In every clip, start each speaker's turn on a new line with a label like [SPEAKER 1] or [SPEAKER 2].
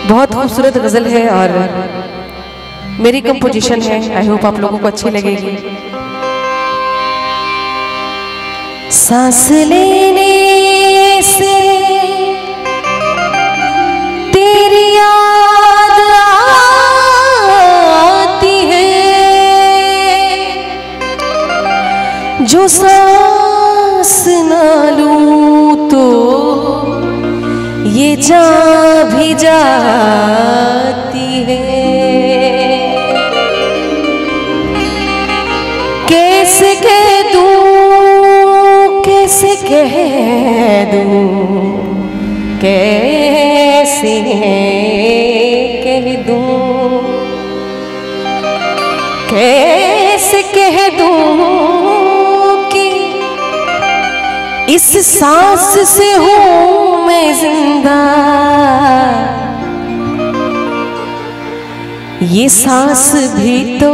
[SPEAKER 1] बहुत खूबसूरत गजल है और मेरी कंपोजिशन है। आई होप आप लोगों को अच्छी लगेगी। सांस लेने से तेरी याद आती है, जो सांस ना लूं तो ये जान भी जाती है। कैसे कह दूं, कैसे कह दूं, कैसे कह दूं, कैसे कह दूं कि इस सांस से हूं मैं जिंदा। ये सांस भी तो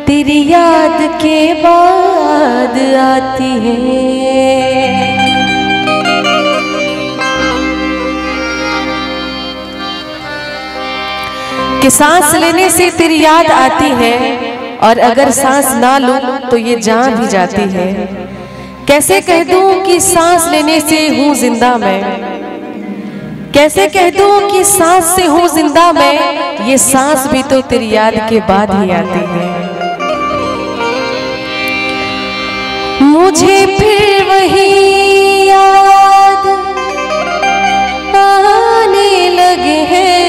[SPEAKER 1] तेरी याद के बाद आती है। कि सांस लेने से तेरी याद आती है और अगर सांस ना लूं तो ये जान भी जाती है। कैसे कह दूं कि सांस लेने से हूं जिंदा मैं, कैसे कह दूं कि सांस से हूं जिंदा मैं। ये सांस भी तो तेरी याद के बाद ही आती है। मुझे फिर वही याद आने लगे हैं,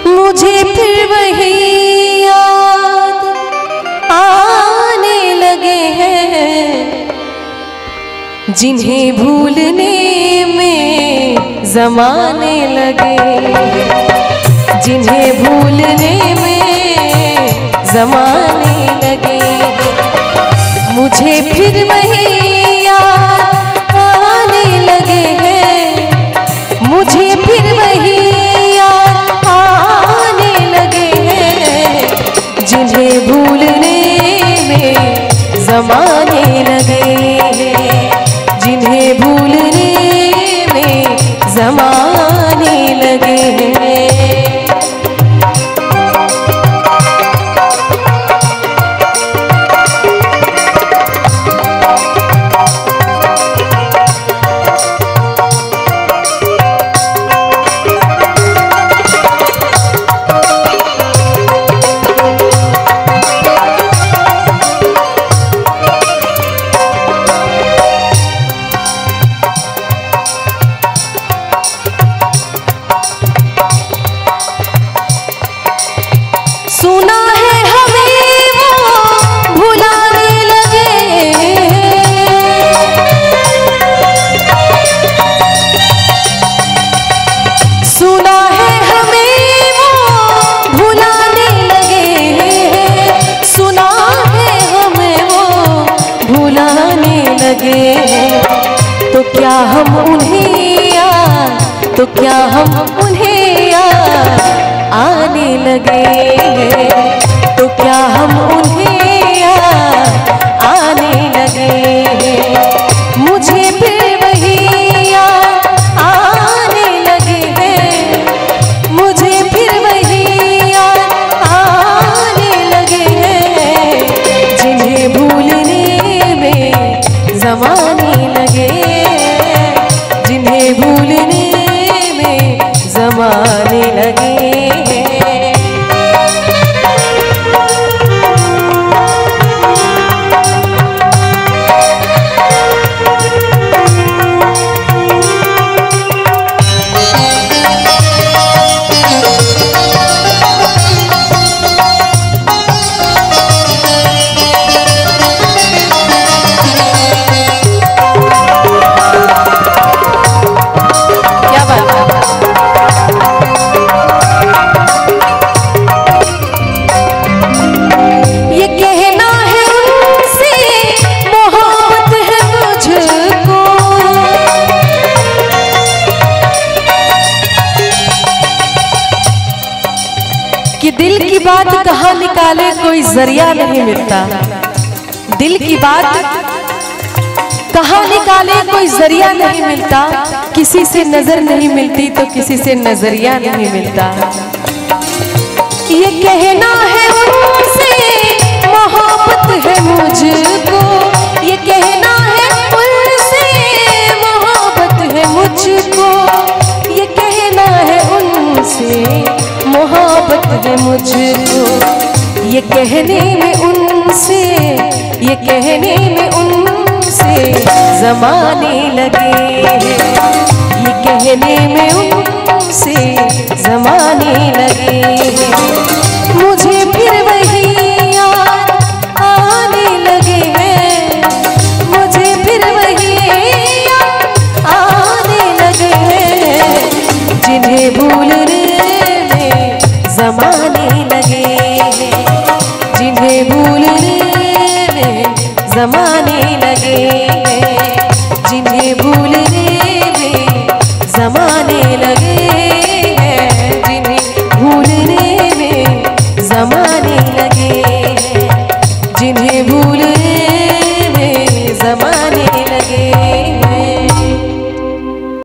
[SPEAKER 1] मुझे फिर वही याद आने लगे हैं, जिन्हें भूलने में ज़माने लगे, जिन्हें भूलने में ज़माने लगे। मुझे फिर वही याद आने लगे हैं, मुझे फिर वही याद आने लगे हैं, जिन्हें भूलने में ज़माने लगे, जिन्हें भूलने में ज़माने लगे हैं। सुना है हमें वो भुलाने लगे, सुना है हमें वो भुलाने लगे, सुना है हमें वो भुलाने लगे। तो क्या हम उन्हें याद, तो क्या हम उन्हें याद आने लगे, तो क्या हम उन्हें याद आने लगे। मुझे फिर वही याद आने लगे हैं, मुझे फिर वही याद आने लगे हैं, जिन्हें भूलने में ज़माने लगे, जिन्हें भूलने में ज़माने लगे। कि दिल की बात कहाँ निकाले कोई जरिया नहीं मिलता, दिल की बात कहाँ निकाले कोई जरिया नहीं मिलता, किसी से नजर नहीं मिलती तो किसी से नजरिया नहीं मिलता। ये कहना है उनसे मोहब्बत है मुझको, ये कहना है उनसे मोहब्बत है मुझको, ये कहना है उनसे मोहब्बत है मुझको। ये कहने में उनसे, ये कहने में उनसे ज़माने लगे हैं, ये कहने में उनसे ज़माने लगे हैं। मुझे फिर वही याद आने लगे हैं, मुझे फिर वही याद आने लगे हैं, जिन्हें भूलने में ज़माने लगे हैं, जिन्हें भूलने में ज़माने